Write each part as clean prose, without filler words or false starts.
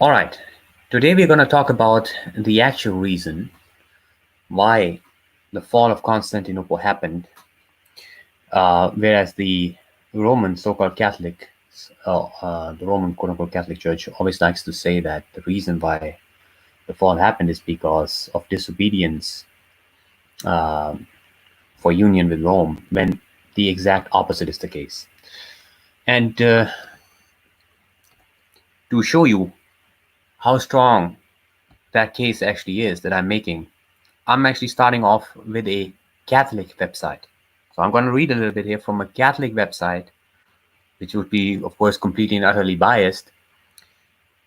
All right, today we're going to talk about the actual reason why the fall of Constantinople happened, whereas the Roman so-called Catholic, the Roman quote-unquote Catholic Church always likes to say that the reason why the fall happened is because of disobedience for union with Rome, when the exact opposite is the case. And to show you how strong that case actually is that I'm making, I'm actually starting off with a Catholic website. So I'm going to read a little bit here from a Catholic website, which would be, of course, completely and utterly biased,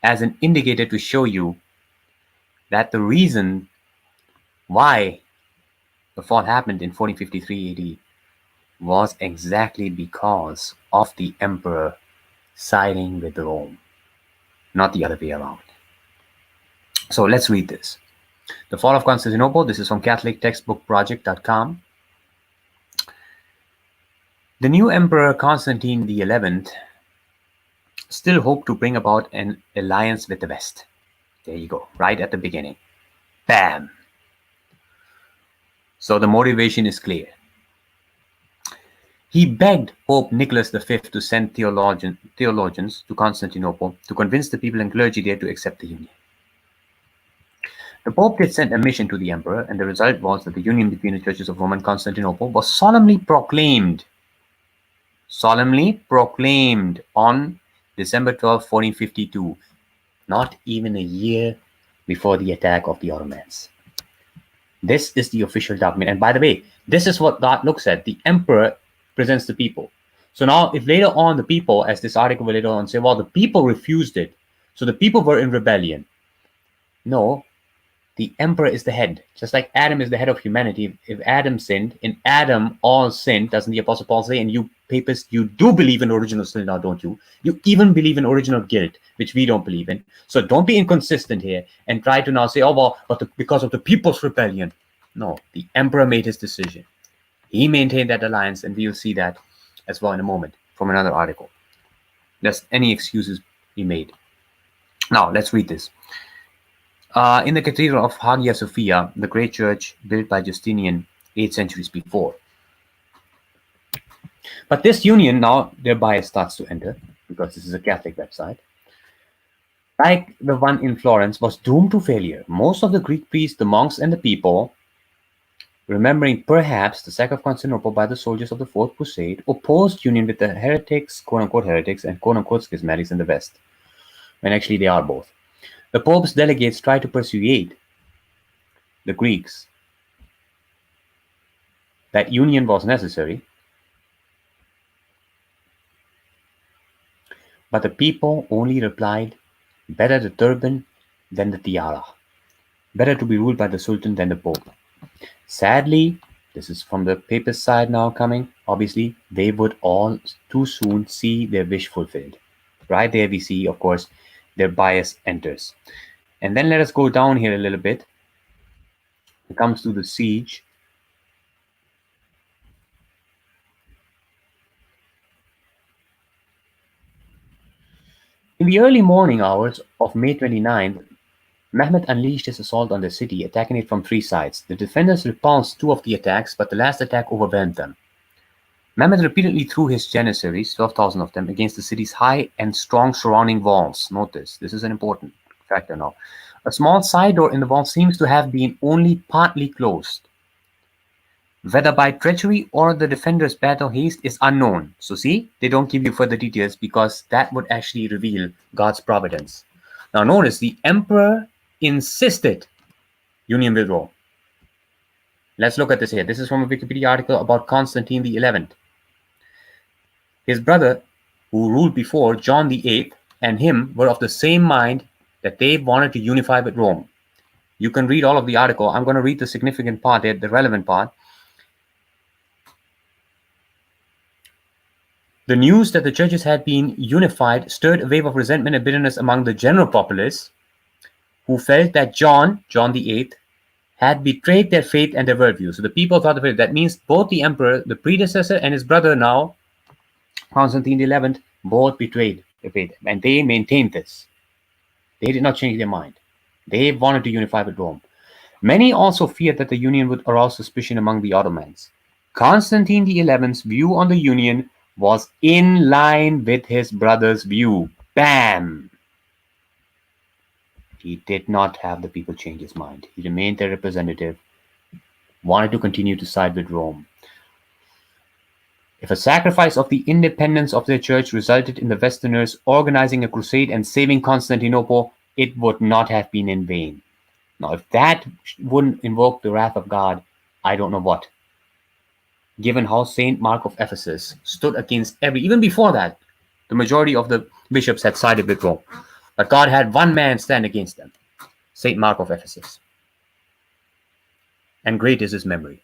as an indicator to show you that the reason why the fall happened in 1453 AD was exactly because of the emperor siding with Rome, not the other way around. So let's read this. The fall of Constantinople. This is from catholictextbookproject.com. The new emperor Constantine XI still hoped to bring about an alliance with the West. There you go, right at the beginning. Bam! So the motivation is clear. He begged Pope Nicholas V to send theologians to Constantinople to convince the people and clergy there to accept the union. The Pope did send a mission to the emperor, and the result was that the union between the churches of Rome and Constantinople was solemnly proclaimed on December 12, 1452, not even a year before the attack of the Ottomans. This is the official document. And by the way, this is what God looks at. The emperor presents the people. So now, if later on the people, as this article will later on say, well, the people refused it, so the people were in rebellion. No, the emperor is the head. Just like Adam is the head of humanity. If Adam sinned, in Adam all sinned, doesn't the Apostle Paul say? And you papists, you do believe in original sin now, don't you? You even believe in original guilt, which we don't believe in. So don't be inconsistent here and try to now say, oh, well, but because of the people's rebellion. No, the emperor made his decision. He maintained that alliance, and we'll see that as well in a moment from another article. Lest any excuses be made. Now, let's read this. In the Cathedral of Hagia Sophia, the great church built by Justinian 8 centuries before. But this union, now their bias starts to enter, because this is a Catholic website, like the one in Florence, was doomed to failure. Most of the Greek priests, the monks, and the people, remembering perhaps the sack of Constantinople by the soldiers of the Fourth Crusade, opposed union with the heretics, quote-unquote heretics, and quote-unquote schismatics in the West, when actually they are both. The Pope's delegates tried to persuade the Greeks that union was necessary, but the people only replied, better the turban than the tiara, better to be ruled by the Sultan than the Pope. Sadly, this is from the papist side now coming, obviously, they would all too soon see their wish fulfilled. Right there we see, of course, their bias enters. And then let us go down here a little bit. It comes to the siege. In the early morning hours of May 29th, Mehmed unleashed his assault on the city, attacking it from 3 sides. The defenders repulsed 2 of the attacks, but the last attack overwhelmed them. Mehmed repeatedly threw his janissaries, 12,000 of them, against the city's high and strong surrounding walls. Note this is an important factor now. A small side door in the wall seems to have been only partly closed. Whether by treachery or the defenders' battle haste is unknown. So see, they don't give you further details because that would actually reveal God's providence. Now notice, the emperor insisted union with Rome. Let's look at this here. This is from a Wikipedia article about Constantine XI. His brother, who ruled before, John VIII, and him were of the same mind that they wanted to unify with Rome. You can read all of the article. I'm going to read the significant part here, the relevant part. The news that the churches had been unified stirred a wave of resentment and bitterness among the general populace, who felt that John VIII, had betrayed their faith and their worldview. So the people thought that means both the emperor, the predecessor, and his brother now, Constantine XI, both betrayed the faith, and they maintained this. They did not change their mind. They wanted to unify with Rome. Many also feared that the union would arouse suspicion among the Ottomans. Constantine XI's view on the union was in line with his brother's view. Bam! He did not have the people change his mind. He remained their representative, wanted to continue to side with Rome. If a sacrifice of the independence of their church resulted in the Westerners organizing a crusade and saving Constantinople, it would not have been in vain. Now, if that wouldn't invoke the wrath of God, I don't know what. Given how Saint Mark of Ephesus stood against even before that, the majority of the bishops had sided with Rome. But God had one man stand against them, Saint Mark of Ephesus. And great is his memory.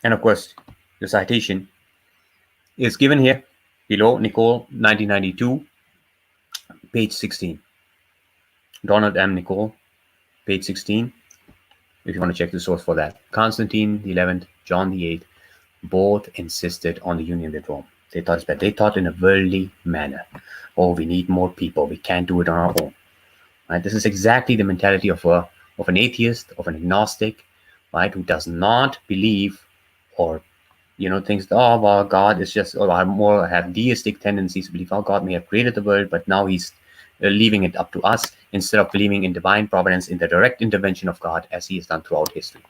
And of course, the citation is given here below, Nicole, 1992, page 16. Donald M. Nicole, page 16, if you want to check the source for that. Constantine XI, John VIII, both insisted on the union with Rome. They thought it's better. They thought in a worldly manner. Oh, we need more people. We can't do it on our own. Right? This is exactly the mentality of an atheist, of an agnostic, right, who does not believe or thinks, oh, well, God is just, or more have deistic tendencies to believe, oh, God may have created the world, but now he's leaving it up to us, instead of believing in divine providence, in the direct intervention of God, as he has done throughout history.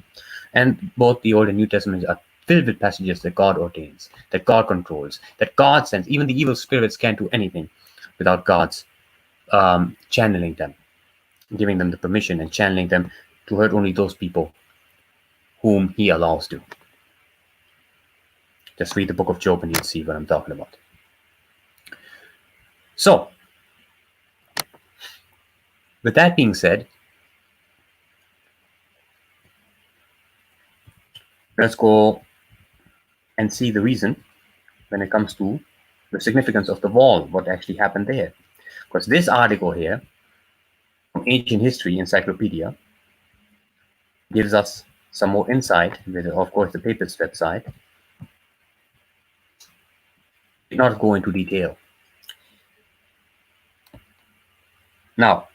And both the Old and New Testaments are filled with passages that God ordains, that God controls, that God sends. Even the evil spirits can't do anything without God's channeling them, giving them the permission and channeling them to hurt only those people whom he allows to. Just read the book of Job and you'll see what I'm talking about. So, with that being said, let's go and see the reason when it comes to the significance of the wall, what actually happened there. Because this article here, from Ancient History Encyclopedia, gives us some more insight with, of course, the papist website. Did not go into detail. Now,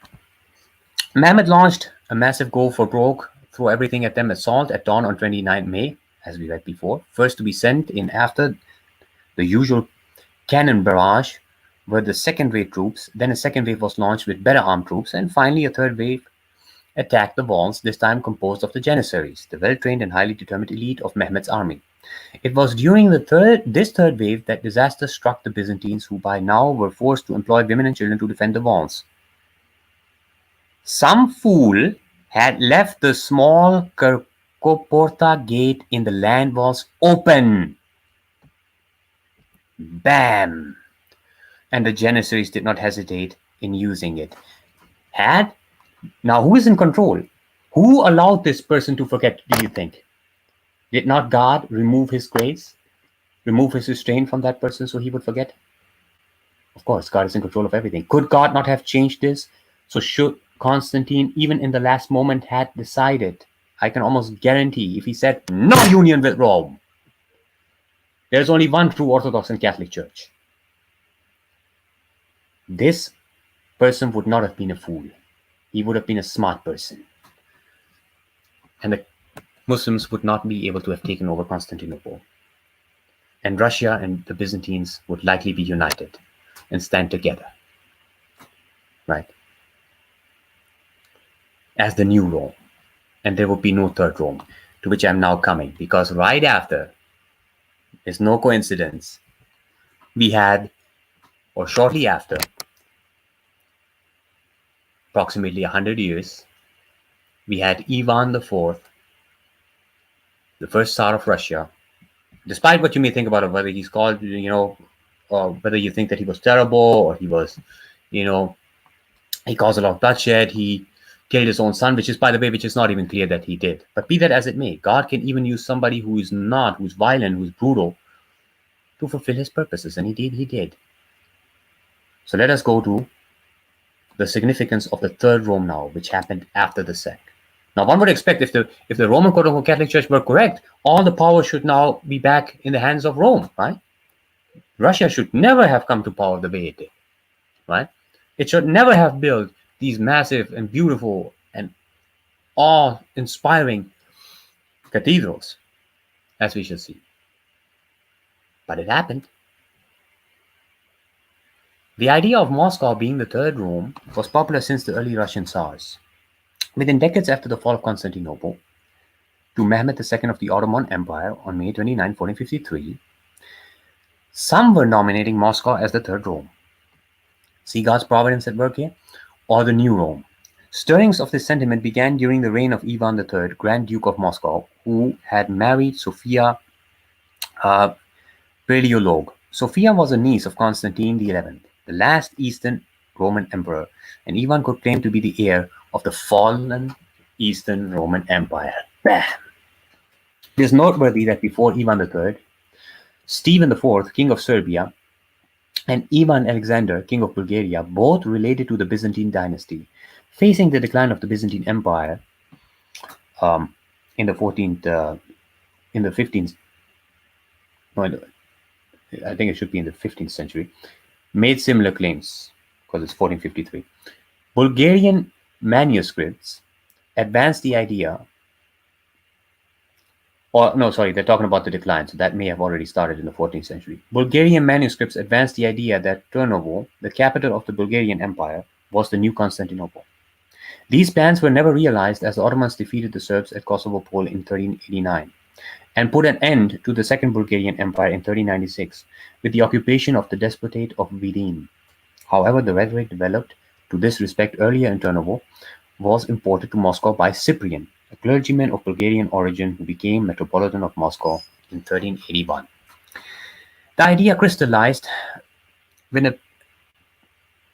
Muhammad launched a massive go for broke, throw everything at them assault at dawn on 29 May, as we read before. First to be sent in after the usual cannon barrage were the second wave troops. Then a second wave was launched with better armed troops, and finally a third wave attacked the walls, this time composed of the Janissaries, the well-trained and highly determined elite of Mehmed's army. It was during this third wave that disaster struck the Byzantines, who by now were forced to employ women and children to defend the walls. Some fool had left the small Kirkoporta gate in the land walls open. Bam! And the Janissaries did not hesitate in using it. Now, who is in control? Who allowed this person to forget, do you think? Did not God remove his grace, remove his restraint from that person so he would forget? Of course, God is in control of everything. Could God not have changed this? So should Constantine, even in the last moment, had decided, I can almost guarantee, if he said, no union with Rome, there's only one true Orthodox and Catholic Church, this person would not have been a fool. He would have been a smart person. And the Muslims would not be able to have taken over Constantinople. And Russia and the Byzantines would likely be united and stand together. Right? As the new Rome. And there would be no third Rome, to which I'm now coming. Because right after, it's no coincidence, we had, or shortly after, approximately 100 years, we had Ivan IV, the first Tsar of Russia. Despite what you may think about it, whether he's called, or whether you think that he was terrible, or he was, he caused a lot of bloodshed, he killed his own son, which is not even clear that he did. But be that as it may, God can even use somebody who's violent, who's brutal, to fulfill his purposes. And he did. So let us go to the significance of the third Rome now, which happened after the sect. Now, one would expect if the Roman Catholic Church were correct, all the power should now be back in the hands of Rome, right? Russia should never have come to power the way it did, right? It should never have built these massive and beautiful and awe-inspiring cathedrals, as we shall see. But it happened. The idea of Moscow being the third Rome was popular since the early Russian Tsars. Within decades after the fall of Constantinople to Mehmed II of the Ottoman Empire on May 29, 1453, some were nominating Moscow as the third Rome. See God's providence at work here? Or the new Rome. Stirrings of this sentiment began during the reign of Ivan III, Grand Duke of Moscow, who had married Sophia Paleolog. Sophia was a niece of Constantine XI, the last Eastern Roman emperor, and Ivan could claim to be the heir of the fallen Eastern Roman Empire. Bam! It is noteworthy that before Ivan III, Stephen IV, king of Serbia, and Ivan Alexander, king of Bulgaria, both related to the Byzantine dynasty, facing the decline of the Byzantine Empire in the 15th, I think it should be in the 15th century, made similar claims, because it's 1453. Bulgarian manuscripts advanced the idea, they're talking about the decline, so that may have already started in the 14th century. Bulgarian manuscripts advanced the idea that Turnovo, the capital of the Bulgarian Empire, was the new Constantinople. These plans were never realized as the Ottomans defeated the Serbs at Kosovo Pole in 1389 and put an end to the Second Bulgarian Empire in 1396 with the occupation of the Despotate of Vidin. However, the rhetoric developed to this respect earlier in Turnovo was imported to Moscow by Cyprian, a clergyman of Bulgarian origin who became Metropolitan of Moscow in 1381. The idea crystallized when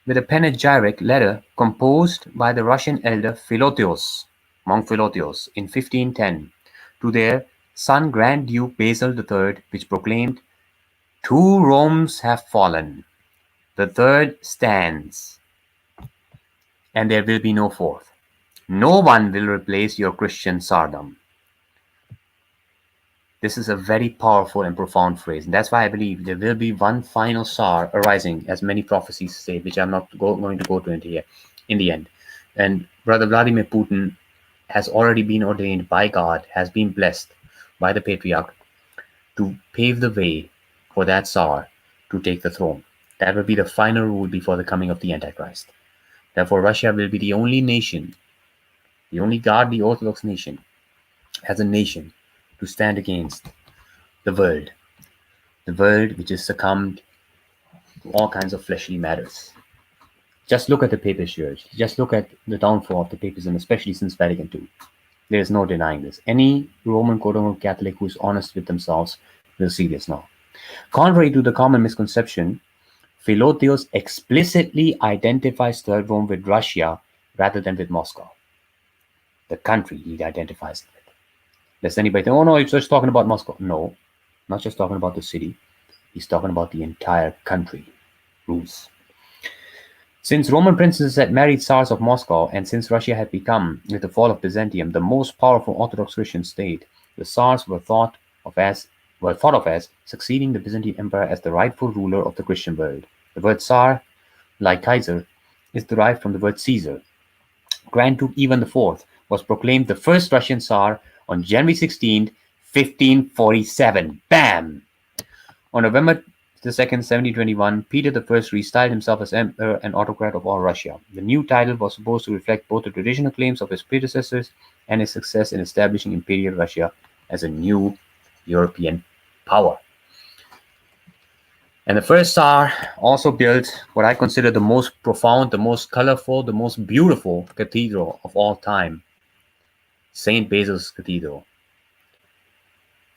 with a panegyric letter composed by the Russian elder monk Philotios, in 1510 to their son Grand Duke Basil III, which proclaimed, "Two Romes have fallen, the third stands, and there will be no fourth. No one will replace your Christian tsardom." This is a very powerful and profound phrase, and that's why I believe there will be one final Tsar arising, as many prophecies say, which I'm not going to go into here in the end. And Brother Vladimir Putin has already been ordained by God, has been blessed by the Patriarch to pave the way for that Tsar to take the throne. That will be the final rule before the coming of the Antichrist. Therefore, Russia will be the only nation, the only godly Orthodox nation, as a nation, to stand against the world which is succumbed to all kinds of fleshly matters. Just look at the Papist Church. Just look at the downfall of the Papism, especially since Vatican II. There is no denying this. Any Roman quote-unquote Catholic who is honest with themselves will see this now. Contrary to the common misconception, Philotios explicitly identifies Third Rome with Russia rather than with Moscow. The country he identifies it with. Does anybody think, oh no, he's just talking about Moscow? No, not just talking about the city. He's talking about the entire country. Rus. Since Roman princes had married Tsars of Moscow, and since Russia had become, with the fall of Byzantium, the most powerful Orthodox Christian state, the Tsars were thought of as succeeding the Byzantine Empire as the rightful ruler of the Christian world. The word Tsar, like Kaiser, is derived from the word Caesar. Grand Duke Ivan IV was proclaimed the first Russian Tsar on January 16, 1547. Bam! On November 2nd, 1721, Peter I restyled himself as Emperor and Autocrat of all Russia. The new title was supposed to reflect both the traditional claims of his predecessors and his success in establishing Imperial Russia as a new European power. And the first Tsar also built what I consider the most profound, the most colorful, the most beautiful cathedral of all time, St. Basils Cathedral.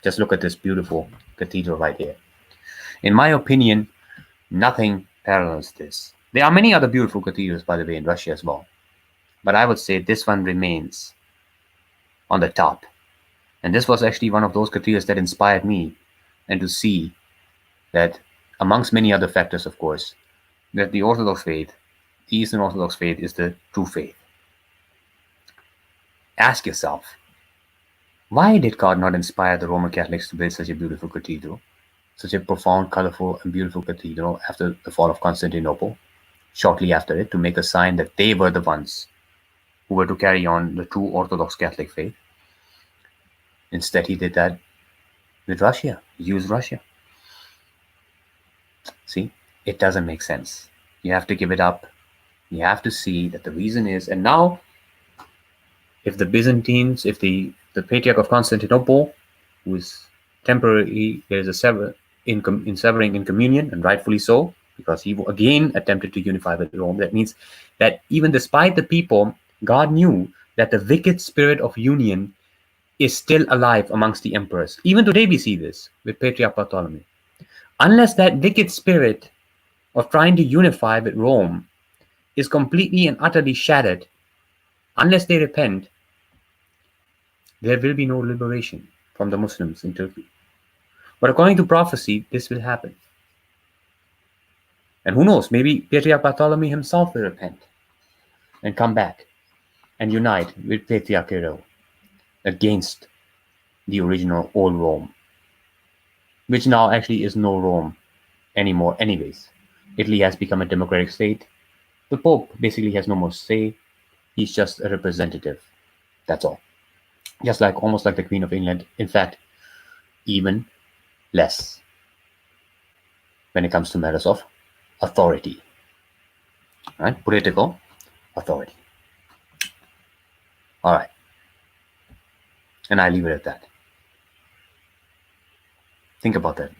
Just look at this beautiful cathedral right here. In my opinion, nothing parallels this. There are many other beautiful cathedrals, by the way, in Russia as well. But I would say this one remains on the top. And this was actually one of those cathedrals that inspired me, and to see that, amongst many other factors, of course, that the Orthodox faith, the Eastern Orthodox faith, is the true faith. Ask yourself, why did God not inspire the Roman Catholics to build such a beautiful cathedral, such a profound, colorful, and beautiful cathedral after the fall of Constantinople? shortly after it to make a sign that they were the ones who were to carry on the true Orthodox Catholic faith. Instead, he did that with Russia, used Russia. See, it doesn't make sense. You have to give it up. You have to see that the reason is, and now, if the Byzantines, if the Patriarch of Constantinople, who is temporarily, there is a severing in communion, and rightfully so, because he again attempted to unify with Rome. That means that even despite the people, God knew that the wicked spirit of union is still alive amongst the emperors. Even today we see this with Patriarch Bartholomew. Unless that wicked spirit of trying to unify with Rome is completely and utterly shattered, unless they repent, there will be no liberation from the Muslims in Turkey. But according to prophecy, this will happen. And who knows, maybe Patriarch Bartholomew himself will repent and come back and unite with Patriarch Kirill against the original old Rome, which now actually is no Rome anymore anyways. Italy has become a democratic state. The Pope basically has no more say. He's just a representative. That's all. Just like, almost like the Queen of England. In fact, even less when it comes to matters of authority. Right? Political authority. All right. And I leave it at that. Think about that.